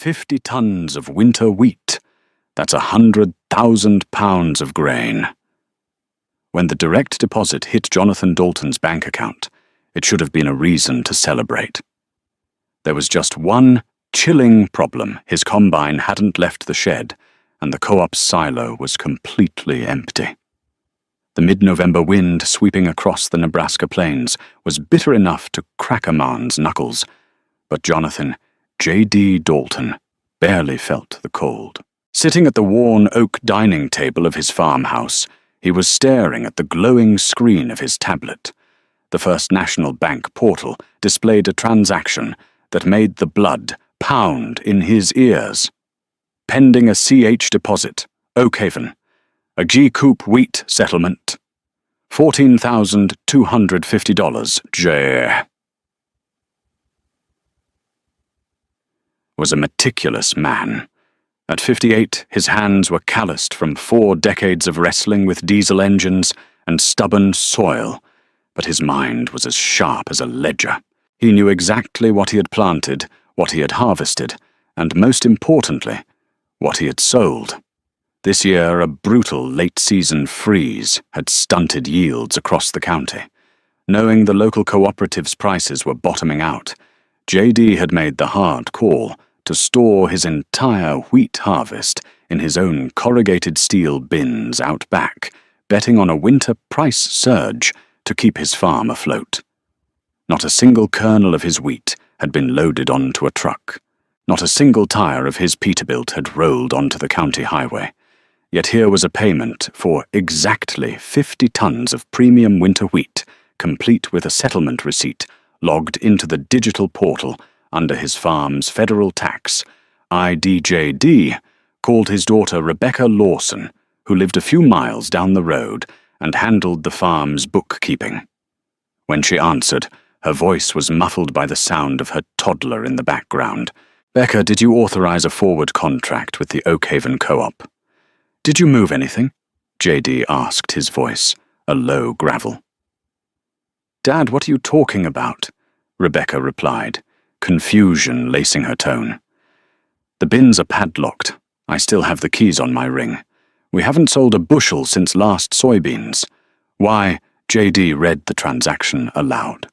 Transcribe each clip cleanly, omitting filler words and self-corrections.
50 tons of winter wheat. That's 100,000 pounds of grain. When the direct deposit hit Jonathan Dalton's bank account, it should have been a reason to celebrate. There was just one chilling problem. His combine hadn't left the shed, and the co-op's silo was completely empty. The mid-November wind sweeping across the Nebraska plains was bitter enough to crack a man's knuckles, but Jonathan J.D. Dalton barely felt the cold. Sitting at the worn oak dining table of his farmhouse, he was staring at the glowing screen of his tablet. The First National Bank portal displayed a transaction that made the blood pound in his ears. Pending a CH deposit, Oakhaven. A G-Coop wheat settlement. $14,250, J. Was a meticulous man. At 58, his hands were calloused from 4 decades of wrestling with diesel engines and stubborn soil, but his mind was as sharp as a ledger. He knew exactly what he had planted, what he had harvested, and most importantly, what he had sold. This year, a brutal late-season freeze had stunted yields across the county. Knowing the local cooperative's prices were bottoming out, J.D. had made the hard call to store his entire wheat harvest in his own corrugated steel bins out back, betting on a winter price surge to keep his farm afloat. Not a single kernel of his wheat had been loaded onto a truck. Not a single tire of his Peterbilt had rolled onto the county highway. Yet here was a payment for exactly 50 tons of premium winter wheat, complete with a settlement receipt logged into the digital portal under his farm's federal tax. IDJD called his daughter Rebecca Lawson, who lived a few miles down the road and handled the farm's bookkeeping. When she answered, her voice was muffled by the sound of her toddler in the background. "Becca, did you authorize a forward contract with the Oakhaven Co-op?" "Did you move anything?" J.D. asked, his voice a low gravel. "Dad, what are you talking about?" Rebecca replied, confusion lacing her tone. "The bins are padlocked. I still have the keys on my ring. We haven't sold a bushel since last soybeans." Why, J.D. read the transaction aloud.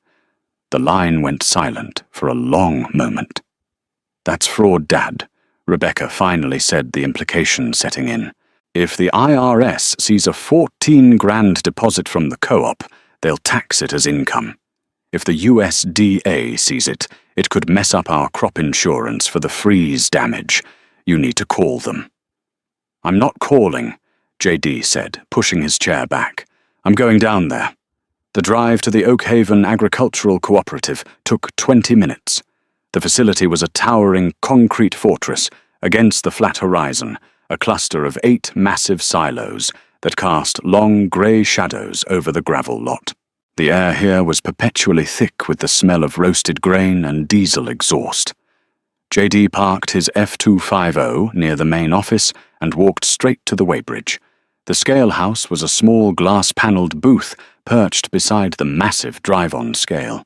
The line went silent for a long moment. "That's fraud, Dad," Rebecca finally said, the implication setting in. "If the IRS sees a 14 grand deposit from the co-op, they'll tax it as income. If the USDA sees it, it could mess up our crop insurance for the freeze damage. You need to call them." "I'm not calling," J.D. said, pushing his chair back. "I'm going down there." The drive to the Oakhaven Agricultural Cooperative took 20 minutes. The facility was a towering concrete fortress against the flat horizon, a cluster of 8 massive silos that cast long grey shadows over the gravel lot. The air here was perpetually thick with the smell of roasted grain and diesel exhaust. J.D. parked his F250 near the main office and walked straight to the weighbridge. The scale house was a small glass-panelled booth perched beside the massive drive-on scale.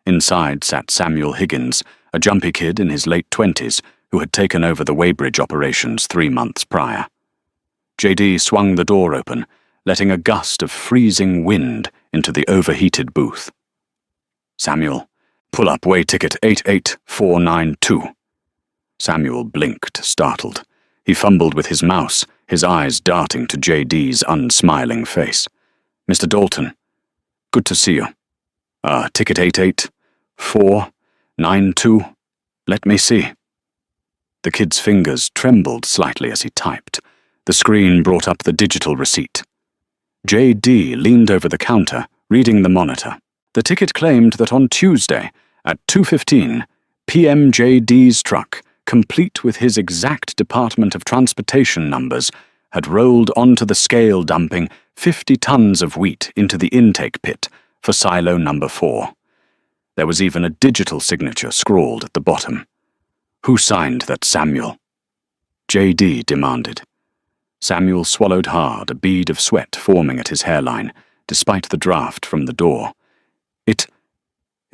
Inside sat Samuel Higgins, a jumpy kid in his late 20s who had taken over the weighbridge operations 3 months prior. J.D. swung the door open, letting a gust of freezing wind into the overheated booth. "Samuel, pull up weigh ticket 88492. Samuel blinked, startled. He fumbled with his mouse, his eyes darting to J.D.'s unsmiling face. "Mr. Dalton, good to see you. Ticket 88492. Let me see." The kid's fingers trembled slightly as he typed. The screen brought up the digital receipt. J.D. leaned over the counter, reading the monitor. The ticket claimed that on Tuesday, at 2:15, p.m. J.D.'s truck, complete with his exact Department of Transportation numbers, had rolled onto the scale dumping 50 tons of wheat into the intake pit for silo number 4. There was even a digital signature scrawled at the bottom. "Who signed that, Samuel?" J.D. demanded. Samuel swallowed hard, a bead of sweat forming at his hairline, despite the draft from the door. It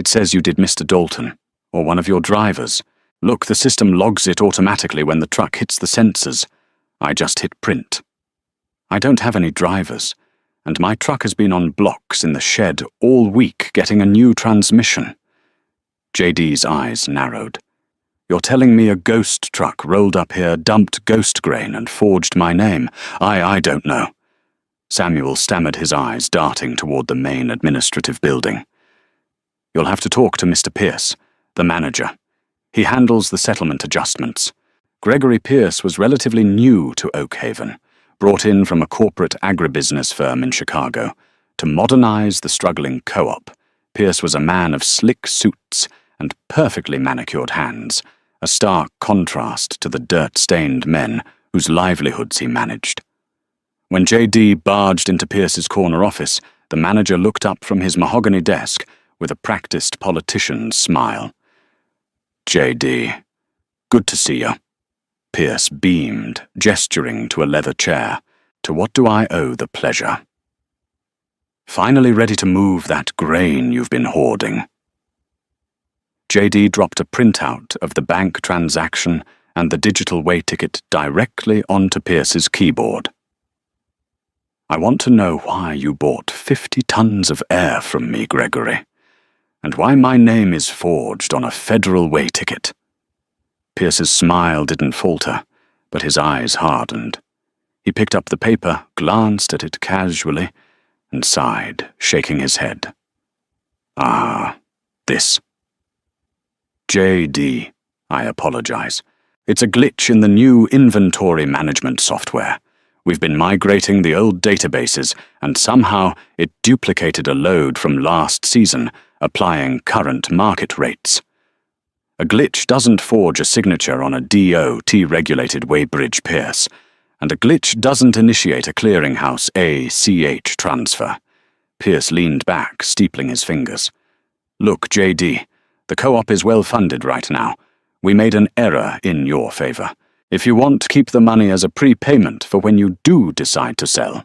says you did, Mr. Dalton, or one of your drivers. Look, the system logs it automatically when the truck hits the sensors. I just hit print. I don't have any drivers, and my truck has been on blocks in the shed all week getting a new transmission. JD's eyes narrowed. You're telling me a ghost truck rolled up here, dumped ghost grain, and forged my name? I don't know. Samuel stammered, his eyes darting toward the main administrative building. You'll have to talk to Mr. Pierce, the manager. He handles the settlement adjustments. Gregory Pierce was relatively new to Oak Haven, brought in from a corporate agribusiness firm in Chicago. To modernize the struggling co-op, Pierce was a man of slick suits and perfectly manicured hands, a stark contrast to the dirt-stained men whose livelihoods he managed. When J.D. barged into Pierce's corner office, the manager looked up from his mahogany desk with a practiced politician's smile. J.D., good to see you. Pierce beamed, gesturing to a leather chair. To what do I owe the pleasure? Finally ready to move that grain you've been hoarding. J.D. dropped a printout of the bank transaction and the digital way ticket directly onto Pierce's keyboard. I want to know why you bought 50 tons of air from me, Gregory, and why my name is forged on a federal way ticket. Pierce's smile didn't falter, but his eyes hardened. He picked up the paper, glanced at it casually, and sighed, shaking his head. Ah, this. J.D., I apologize. It's a glitch in the new inventory management software. We've been migrating the old databases, and somehow it duplicated a load from last season, applying current market rates. A glitch doesn't forge a signature on a DOT-regulated weighbridge Pierce, and a glitch doesn't initiate a clearinghouse ACH transfer. Pierce leaned back, steepling his fingers. Look, J.D., the co-op is well-funded right now. We made an error in your favor. If you want, keep the money as a prepayment for when you do decide to sell.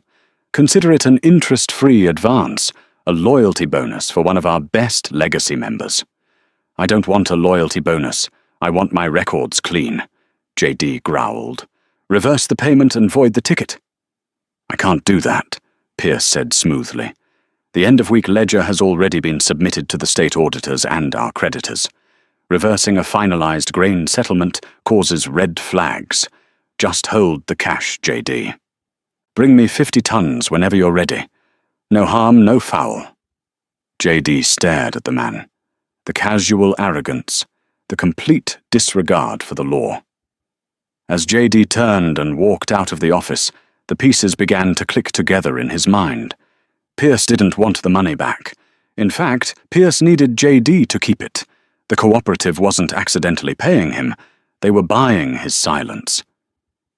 Consider it an interest-free advance, a loyalty bonus for one of our best legacy members. I don't want a loyalty bonus. I want my records clean, J.D. growled. Reverse the payment and void the ticket. I can't do that, Pierce said smoothly. The end-of-week ledger has already been submitted to the state auditors and our creditors. Reversing a finalized grain settlement causes red flags. Just hold the cash, J.D. Bring me 50 tons whenever you're ready. No harm, no foul. J.D. stared at the man. The casual arrogance, the complete disregard for the law. As J.D. turned and walked out of the office, the pieces began to click together in his mind. Pierce didn't want the money back. In fact, Pierce needed J.D. to keep it. The cooperative wasn't accidentally paying him. They were buying his silence.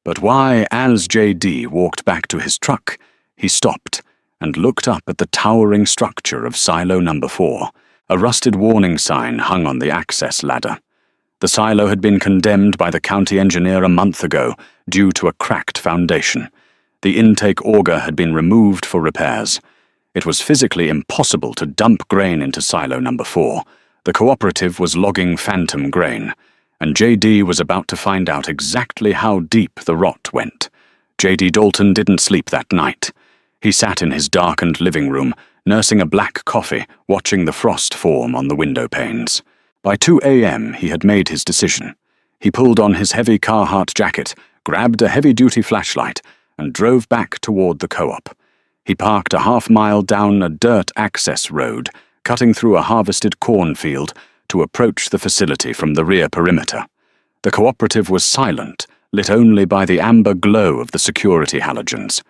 But why, as J.D. walked back to his truck, he stopped and looked up at the towering structure of silo number 4. A rusted warning sign hung on the access ladder. The silo had been condemned by the county engineer a month ago due to a cracked foundation. The intake auger had been removed for repairs. It was physically impossible to dump grain into silo number 4. The cooperative was logging phantom grain, and J.D. was about to find out exactly how deep the rot went. J.D. Dalton didn't sleep that night. He sat in his darkened living room, nursing a black coffee, watching the frost form on the window panes. By 2 a.m. he had made his decision. He pulled on his heavy Carhartt jacket, grabbed a heavy-duty flashlight, and drove back toward the co-op. He parked a half-mile down a dirt access road, cutting through a harvested cornfield to approach the facility from the rear perimeter. The cooperative was silent, lit only by the amber glow of the security halogens.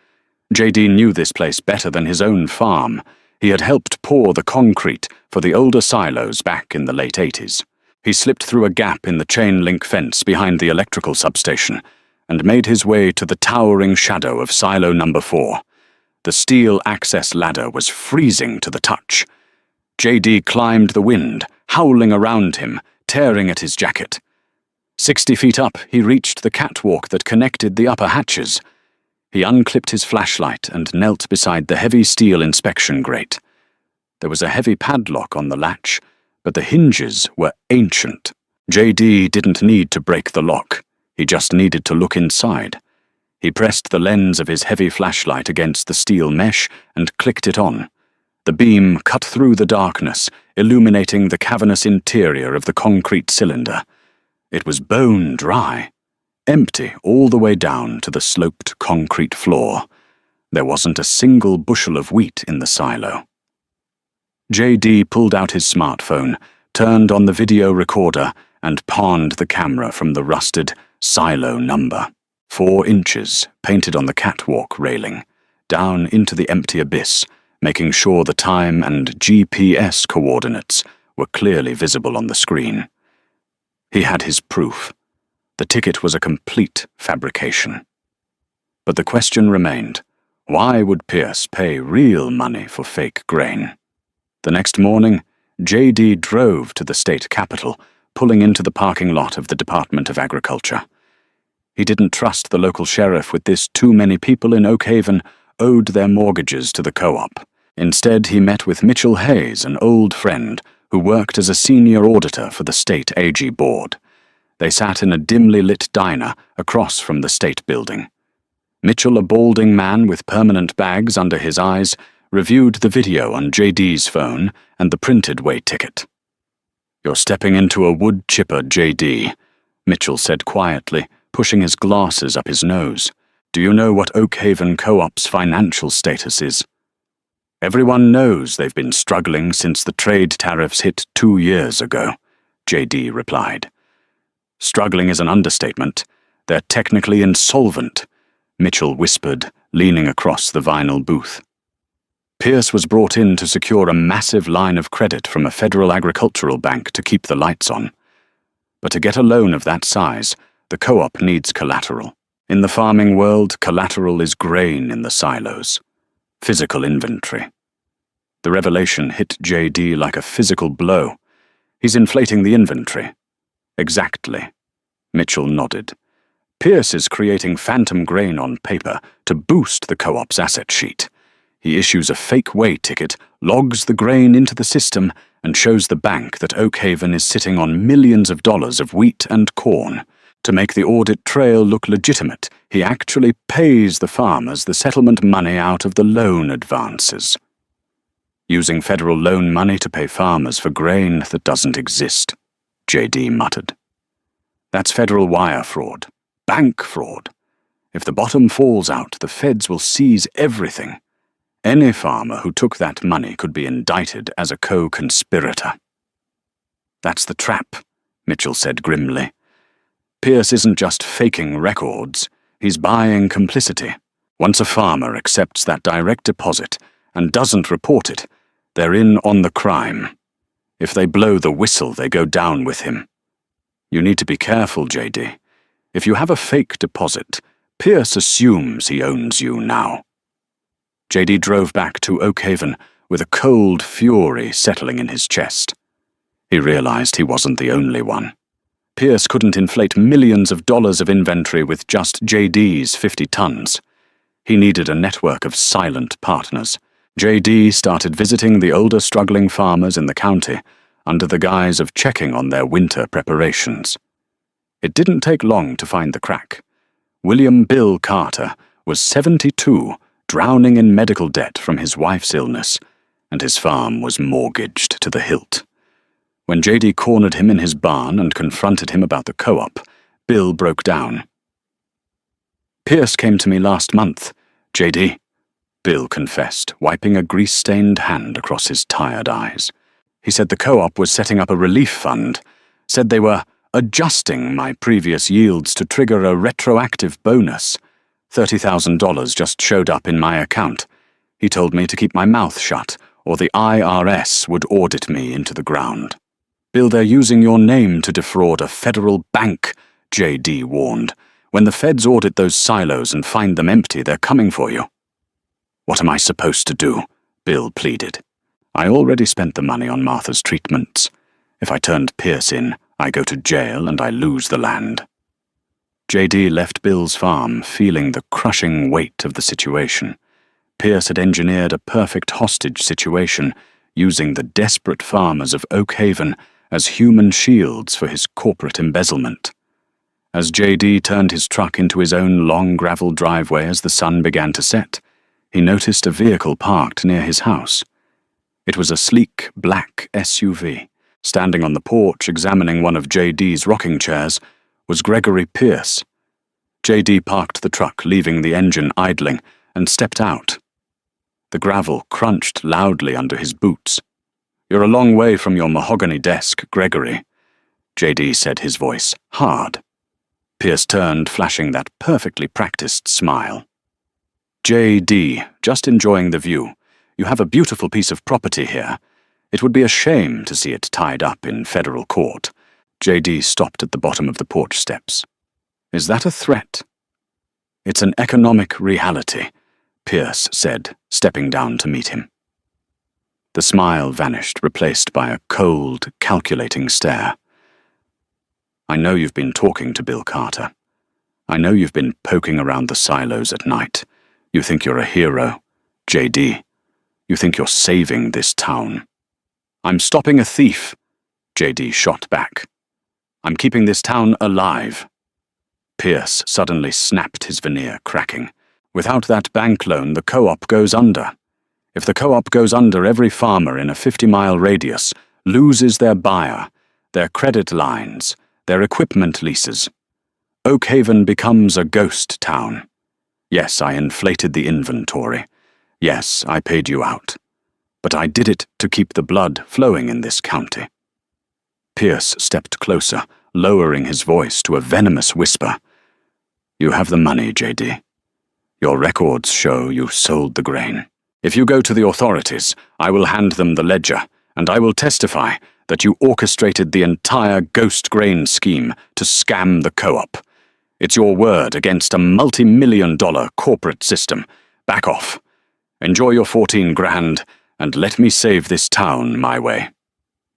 J.D. knew this place better than his own farm. He had helped pour the concrete for the older silos back in the late 80s. He slipped through a gap in the chain-link fence behind the electrical substation and made his way to the towering shadow of silo number 4. The steel access ladder was freezing to the touch. J.D. climbed the wind, howling around him, tearing at his jacket. 60 feet up, he reached the catwalk that connected the upper hatches. He unclipped his flashlight and knelt beside the heavy steel inspection grate. There was a heavy padlock on the latch, but the hinges were ancient. JD didn't need to break the lock. He just needed to look inside. He pressed the lens of his heavy flashlight against the steel mesh and clicked it on. The beam cut through the darkness, illuminating the cavernous interior of the concrete cylinder. It was bone dry, empty all the way down to the sloped concrete floor. There wasn't a single bushel of wheat in the silo. JD pulled out his smartphone, turned on the video recorder, and panned the camera from the rusted silo number. 4 inches, painted on the catwalk railing, down into the empty abyss, making sure the time and GPS coordinates were clearly visible on the screen. He had his proof. The ticket was a complete fabrication. But the question remained, why would Pierce pay real money for fake grain? The next morning, JD drove to the state capitol, pulling into the parking lot of the Department of Agriculture. He didn't trust the local sheriff with this. Too many people in Oak Haven owed their mortgages to the co-op. Instead, he met with Mitchell Hayes, an old friend, who worked as a senior auditor for the state AG board. They sat in a dimly lit diner across from the state building. Mitchell, a balding man with permanent bags under his eyes, reviewed the video on JD's phone and the printed way ticket. "You're stepping into a wood chipper, JD," Mitchell said quietly, pushing his glasses up his nose. "Do you know what Oak Haven Co-op's financial status is?" "Everyone knows they've been struggling since the trade tariffs hit 2 years ago," JD replied. "Struggling is an understatement. They're technically insolvent," Mitchell whispered, leaning across the vinyl booth. Pierce was brought in to secure a massive line of credit from a federal agricultural bank to keep the lights on. But to get a loan of that size, the co-op needs collateral. In the farming world, collateral is grain in the silos. Physical inventory. The revelation hit JD like a physical blow. "He's inflating the inventory." "Exactly." Mitchell nodded. "Pierce is creating phantom grain on paper to boost the co-op's asset sheet. He issues a fake way ticket, logs the grain into the system, and shows the bank that Oak Haven is sitting on millions of dollars of wheat and corn. To make the audit trail look legitimate, he actually pays the farmers the settlement money out of the loan advances." "Using federal loan money to pay farmers for grain that doesn't exist," JD muttered. "That's federal wire fraud. Bank fraud. If the bottom falls out, the feds will seize everything. Any farmer who took that money could be indicted as a co-conspirator." "That's the trap," Mitchell said grimly. "Pierce isn't just faking records, he's buying complicity. Once a farmer accepts that direct deposit and doesn't report it, they're in on the crime. If they blow the whistle, they go down with him. You need to be careful, JD. If you have a fake deposit, Pierce assumes he owns you now." JD drove back to Oak Haven with a cold fury settling in his chest. He realized he wasn't the only one. Pierce couldn't inflate millions of dollars of inventory with just JD's 50 tons. He needed a network of silent partners. JD started visiting the older struggling farmers in the county under the guise of checking on their winter preparations. It didn't take long to find the crack. William Bill Carter was 72, drowning in medical debt from his wife's illness, and his farm was mortgaged to the hilt. When JD cornered him in his barn and confronted him about the co-op, Bill broke down. "Pierce came to me last month, JD," Bill confessed, wiping a grease-stained hand across his tired eyes. "He said the co-op was setting up a relief fund, said they were adjusting my previous yields to trigger a retroactive bonus. $30,000 just showed up in my account. He told me to keep my mouth shut, or the IRS would audit me into the ground." "Bill, they're using your name to defraud a federal bank," JD warned. "When the feds audit those silos and find them empty, they're coming for you." "What am I supposed to do?" Bill pleaded. "I already spent the money on Martha's treatments. If I turned Pierce in, I go to jail and I lose the land." JD left Bill's farm feeling the crushing weight of the situation. Pierce had engineered a perfect hostage situation, using the desperate farmers of Oak Haven as human shields for his corporate embezzlement. As JD turned his truck into his own long gravel driveway as the sun began to set, he noticed a vehicle parked near his house. It was a sleek, black SUV. Standing on the porch examining one of JD's rocking chairs was Gregory Pierce. JD parked the truck, leaving the engine idling, and stepped out. The gravel crunched loudly under his boots. "You're a long way from your mahogany desk, Gregory," JD said, his voice hard. Pierce turned, flashing that perfectly practiced smile. "JD, just enjoying the view. You have a beautiful piece of property here. It would be a shame to see it tied up in federal court." JD stopped at the bottom of the porch steps. "Is that a threat?" "It's an economic reality," Pierce said, stepping down to meet him. The smile vanished, replaced by a cold, calculating stare. "I know you've been talking to Bill Carter. I know you've been poking around the silos at night. You think you're a hero, JD. You think you're saving this town." "I'm stopping a thief," JD shot back. "I'm keeping this town alive." Pierce suddenly snapped his veneer, cracking. "Without that bank loan, the co-op goes under. If the co-op goes under, every farmer in a 50-mile radius loses their buyer, their credit lines, their equipment leases. Oak Haven becomes a ghost town. Yes, I inflated the inventory. Yes, I paid you out. But I did it to keep the blood flowing in this county." Pierce stepped closer, lowering his voice to a venomous whisper. "You have the money, JD. Your records show you sold the grain. If you go to the authorities, I will hand them the ledger, and I will testify that you orchestrated the entire ghost grain scheme to scam the co-op. It's your word against a multi-million-dollar corporate system. Back off. Enjoy your 14 grand, and let me save this town my way."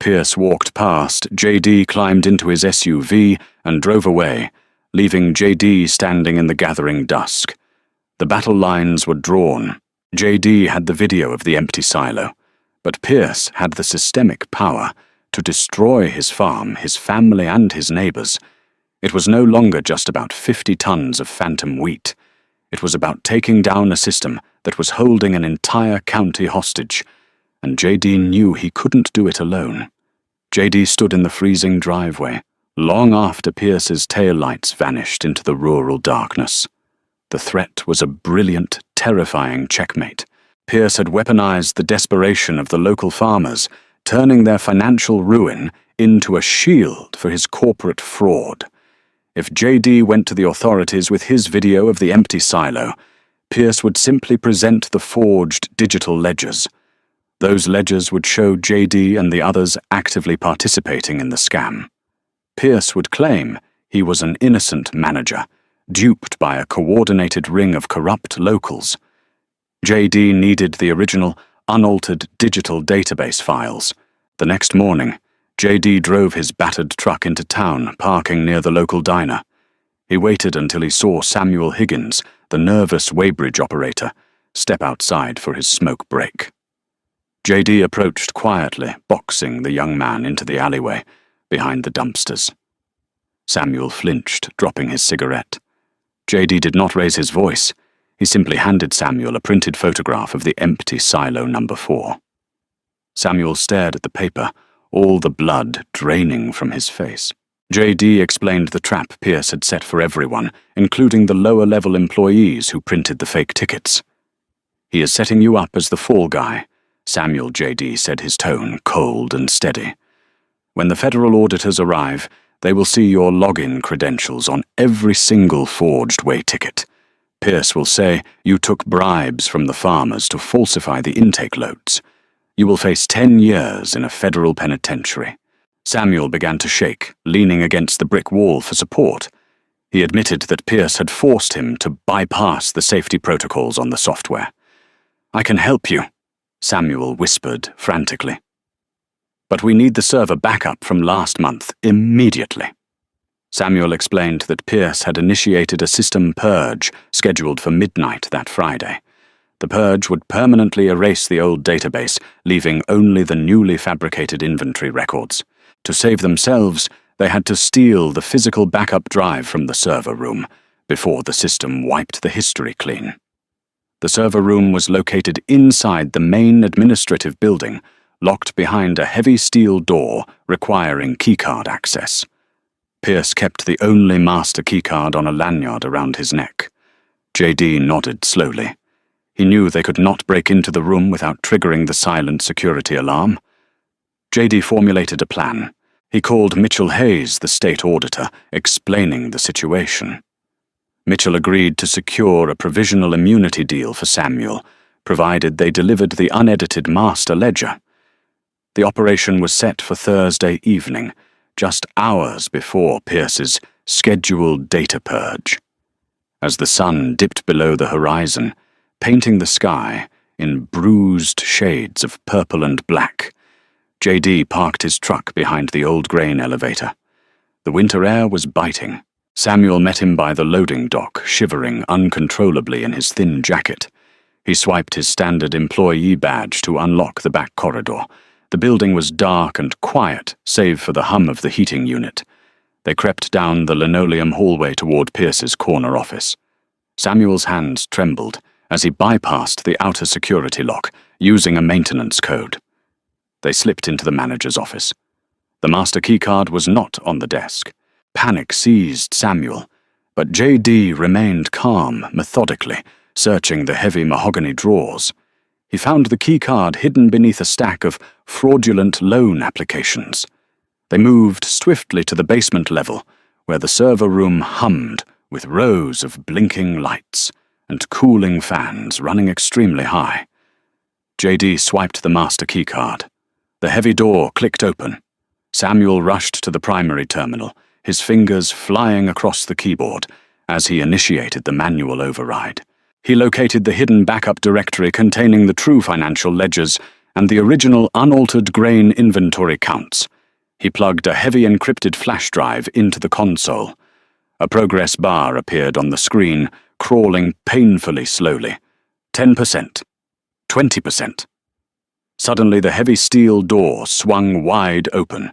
Pierce walked past, JD climbed into his SUV and drove away, leaving JD standing in the gathering dusk. The battle lines were drawn. JD had the video of the empty silo, but Pierce had the systemic power to destroy his farm, his family, and his neighbors. It was no longer just about 50 tons of phantom wheat. It was about taking down a system that was holding an entire county hostage, and JD knew he couldn't do it alone. JD stood in the freezing driveway, long after Pierce's taillights vanished into the rural darkness. The threat was a brilliant, terrifying checkmate. Pierce had weaponized the desperation of the local farmers, turning their financial ruin into a shield for his corporate fraud. If JD went to the authorities with his video of the empty silo, Pierce would simply present the forged digital ledgers. Those ledgers would show JD and the others actively participating in the scam. Pierce would claim he was an innocent manager, duped by a coordinated ring of corrupt locals. JD needed the original, unaltered digital database files. The next morning, JD drove his battered truck into town, parking near the local diner. He waited until he saw Samuel Higgins, the nervous weighbridge operator, step outside for his smoke break. JD approached quietly, boxing the young man into the alleyway, behind the dumpsters. Samuel flinched, dropping his cigarette. JD did not raise his voice. He simply handed Samuel a printed photograph of the empty silo number 4. Samuel stared at the paper, all the blood draining from his face. JD explained the trap Pierce had set for everyone, including the lower-level employees who printed the fake tickets. "He is setting you up as the fall guy," Samuel, JD said, his tone cold and steady. "When the federal auditors arrive, they will see your login credentials on every single forged way ticket. Pierce will say you took bribes from the farmers to falsify the intake loads. You will face 10 years in a federal penitentiary." Samuel began to shake, leaning against the brick wall for support. He admitted that Pierce had forced him to bypass the safety protocols on the software. "I can help you," Samuel whispered frantically. "But we need the server backup from last month, immediately." Samuel explained that Pierce had initiated a system purge scheduled for midnight that Friday. The purge would permanently erase the old database, leaving only the newly fabricated inventory records. To save themselves, they had to steal the physical backup drive from the server room before the system wiped the history clean. The server room was located inside the main administrative building, locked behind a heavy steel door requiring keycard access. Pierce kept the only master keycard on a lanyard around his neck. JD nodded slowly. He knew they could not break into the room without triggering the silent security alarm. JD formulated a plan. He called Mitchell Hayes, the state auditor, explaining the situation. Mitchell agreed to secure a provisional immunity deal for Samuel, provided they delivered the unedited master ledger. The operation was set for Thursday evening, just hours before Pierce's scheduled data purge. As the sun dipped below the horizon, painting the sky in bruised shades of purple and black, JD parked his truck behind the old grain elevator. The winter air was biting. Samuel met him by the loading dock, shivering uncontrollably in his thin jacket. He swiped his standard employee badge to unlock the back corridor. The building was dark and quiet, save for the hum of the heating unit. They crept down the linoleum hallway toward Pierce's corner office. Samuel's hands trembled as he bypassed the outer security lock, using a maintenance code. They slipped into the manager's office. The master keycard was not on the desk. Panic seized Samuel, but JD remained calm, methodically, searching the heavy mahogany drawers. He found the keycard hidden beneath a stack of fraudulent loan applications. They moved swiftly to the basement level, where the server room hummed with rows of blinking lights and cooling fans running extremely high. JD swiped the master keycard. The heavy door clicked open. Samuel rushed to the primary terminal, his fingers flying across the keyboard as he initiated the manual override. He located the hidden backup directory containing the true financial ledgers and the original unaltered grain inventory counts. He plugged a heavy encrypted flash drive into the console. A progress bar appeared on the screen, crawling painfully slowly. 10%. 20%. Suddenly the heavy steel door swung wide open.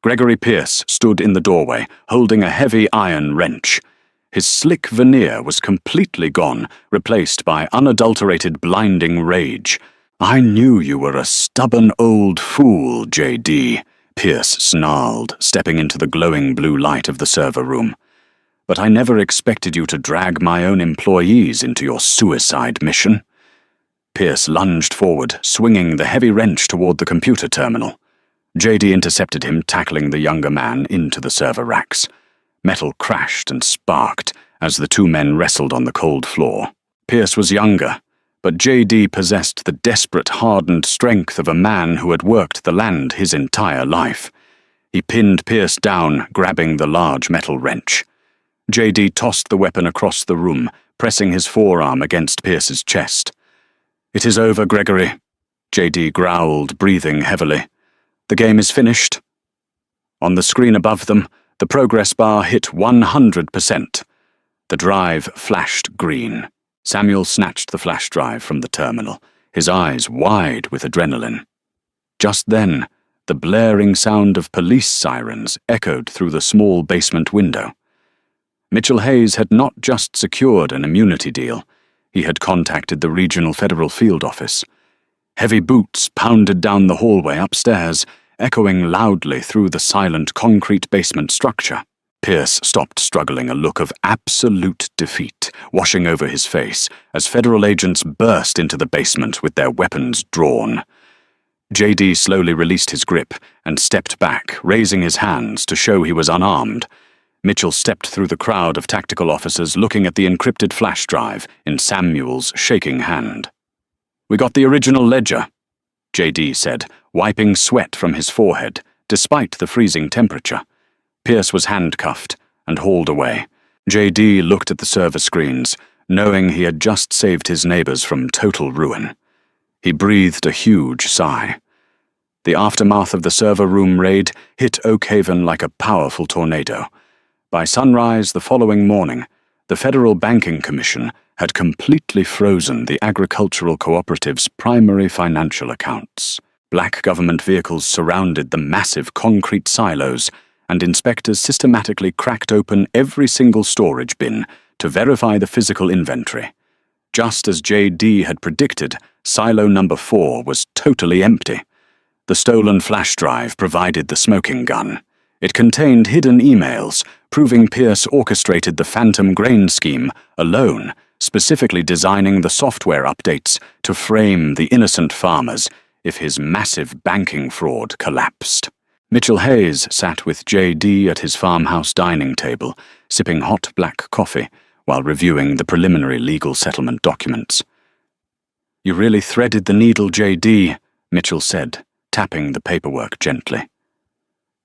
Gregory Pierce stood in the doorway, holding a heavy iron wrench. His slick veneer was completely gone, replaced by unadulterated blinding rage. "I knew you were a stubborn old fool, JD," Pierce snarled, stepping into the glowing blue light of the server room. "But I never expected you to drag my own employees into your suicide mission." Pierce lunged forward, swinging the heavy wrench toward the computer terminal. JD intercepted him, tackling the younger man into the server racks. Metal crashed and sparked as the two men wrestled on the cold floor. Pierce was younger, but JD possessed the desperate, hardened strength of a man who had worked the land his entire life. He pinned Pierce down, grabbing the large metal wrench. JD tossed the weapon across the room, pressing his forearm against Pierce's chest. "It is over, Gregory," JD growled, breathing heavily. "The game is finished." On the screen above them, the progress bar hit 100%. The drive flashed green. Samuel snatched the flash drive from the terminal, his eyes wide with adrenaline. Just then, the blaring sound of police sirens echoed through the small basement window. Mitchell Hayes had not just secured an immunity deal, he had contacted the regional federal field office. Heavy boots pounded down the hallway upstairs, echoing loudly through the silent concrete basement structure. Pierce stopped struggling, a look of absolute defeat washing over his face as federal agents burst into the basement with their weapons drawn. JD slowly released his grip and stepped back, raising his hands to show he was unarmed. Mitchell stepped through the crowd of tactical officers looking at the encrypted flash drive in Samuel's shaking hand. "We got the original ledger," JD said, wiping sweat from his forehead, despite the freezing temperature. Pierce was handcuffed and hauled away. JD looked at the server screens, knowing he had just saved his neighbors from total ruin. He breathed a huge sigh. The aftermath of the server room raid hit Oak Haven like a powerful tornado. By sunrise the following morning, the Federal Banking Commission had completely frozen the agricultural cooperative's primary financial accounts. Black government vehicles surrounded the massive concrete silos, and inspectors systematically cracked open every single storage bin to verify the physical inventory. Just as J.D. had predicted, silo number 4 was totally empty. The stolen flash drive provided the smoking gun. It contained hidden emails, proving Pierce orchestrated the phantom grain scheme alone, specifically designing the software updates to frame the innocent farmers if his massive banking fraud collapsed. Mitchell Hayes sat with J.D. at his farmhouse dining table, sipping hot black coffee while reviewing the preliminary legal settlement documents. "You really threaded the needle, J.D., Mitchell said, tapping the paperwork gently.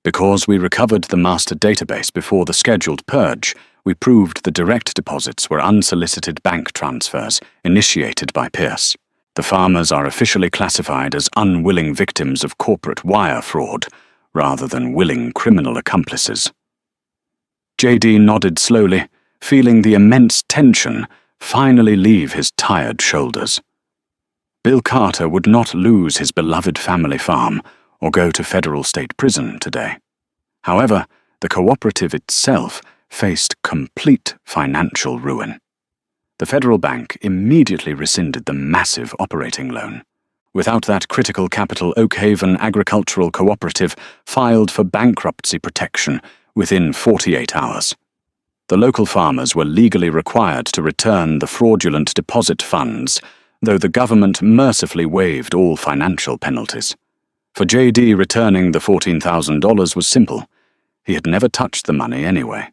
"Because we recovered the master database before the scheduled purge, we proved the direct deposits were unsolicited bank transfers initiated by Pierce. The farmers are officially classified as unwilling victims of corporate wire fraud, rather than willing criminal accomplices." J.D. nodded slowly, feeling the immense tension finally leave his tired shoulders. Bill Carter would not lose his beloved family farm or go to federal state prison today. However, the cooperative itself faced complete financial ruin. The federal bank immediately rescinded the massive operating loan. Without that critical capital, Oakhaven Agricultural Cooperative filed for bankruptcy protection within 48 hours. The local farmers were legally required to return the fraudulent deposit funds, though the government mercifully waived all financial penalties. For J.D., returning the $14,000 was simple. He had never touched the money anyway.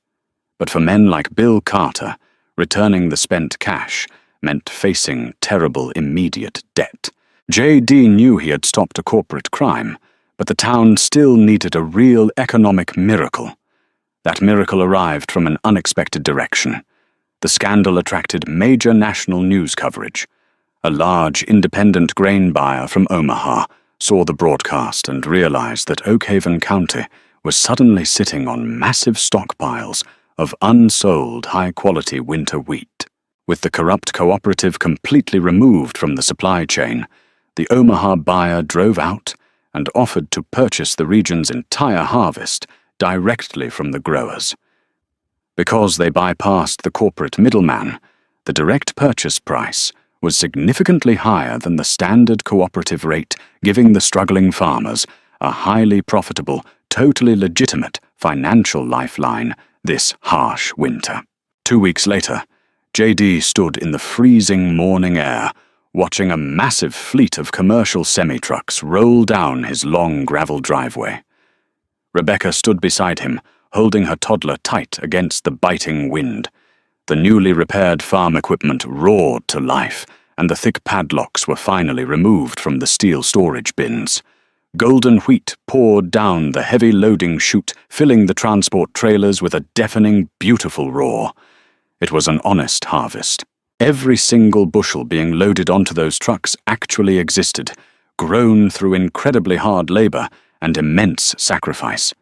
But for men like Bill Carter, returning the spent cash meant facing terrible immediate debt. J.D. knew he had stopped a corporate crime, but the town still needed a real economic miracle. That miracle arrived from an unexpected direction. The scandal attracted major national news coverage. A large independent grain buyer from Omaha saw the broadcast and realized that Oakhaven County was suddenly sitting on massive stockpiles of unsold high-quality winter wheat. With the corrupt cooperative completely removed from the supply chain, the Omaha buyer drove out and offered to purchase the region's entire harvest directly from the growers. Because they bypassed the corporate middleman, the direct purchase price was significantly higher than the standard cooperative rate, giving the struggling farmers a highly profitable, totally legitimate financial lifeline this harsh winter. 2 weeks later, J.D. stood in the freezing morning air, watching a massive fleet of commercial semi-trucks roll down his long gravel driveway. Rebecca stood beside him, holding her toddler tight against the biting wind. The newly repaired farm equipment roared to life, and the thick padlocks were finally removed from the steel storage bins. Golden wheat poured down the heavy loading chute, filling the transport trailers with a deafening, beautiful roar. It was an honest harvest. Every single bushel being loaded onto those trucks actually existed, grown through incredibly hard labor and immense sacrifice.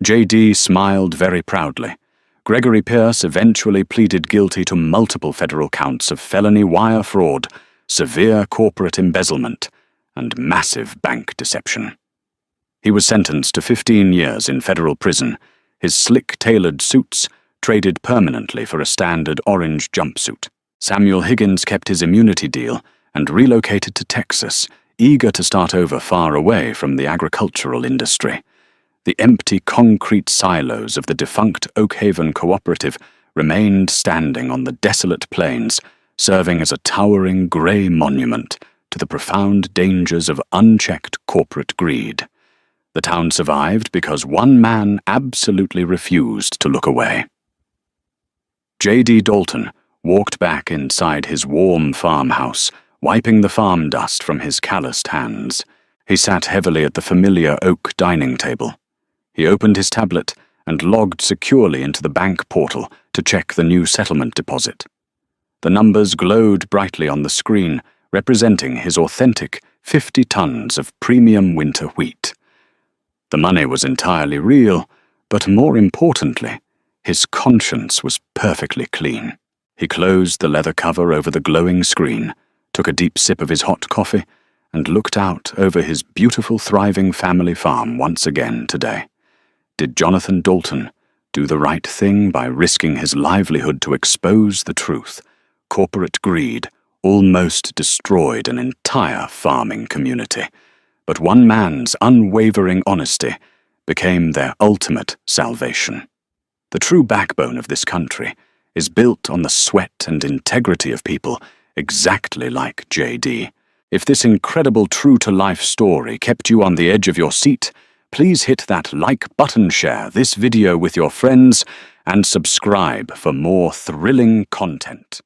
J.D. smiled very proudly. Gregory Pierce eventually pleaded guilty to multiple federal counts of felony wire fraud, severe corporate embezzlement, and massive bank deception. He was sentenced to 15 years in federal prison, his slick-tailored suits traded permanently for a standard orange jumpsuit. Samuel Higgins kept his immunity deal and relocated to Texas, eager to start over far away from the agricultural industry. The empty concrete silos of the defunct Oakhaven Cooperative remained standing on the desolate plains, serving as a towering grey monument to the profound dangers of unchecked corporate greed. The town survived because one man absolutely refused to look away. J.D. Dalton walked back inside his warm farmhouse, wiping the farm dust from his calloused hands. He sat heavily at the familiar oak dining table. He opened his tablet and logged securely into the bank portal to check the new settlement deposit. The numbers glowed brightly on the screen, representing his authentic 50 tons of premium winter wheat. The money was entirely real, but more importantly, his conscience was perfectly clean. He closed the leather cover over the glowing screen, took a deep sip of his hot coffee, and looked out over his beautiful, thriving family farm once again today. Did Jonathan Dalton do the right thing by risking his livelihood to expose the truth? Corporate greed almost destroyed an entire farming community, but one man's unwavering honesty became their ultimate salvation. The true backbone of this country is built on the sweat and integrity of people exactly like J.D. If this incredible true-to-life story kept you on the edge of your seat, please hit that like button, share this video with your friends, and subscribe for more thrilling content.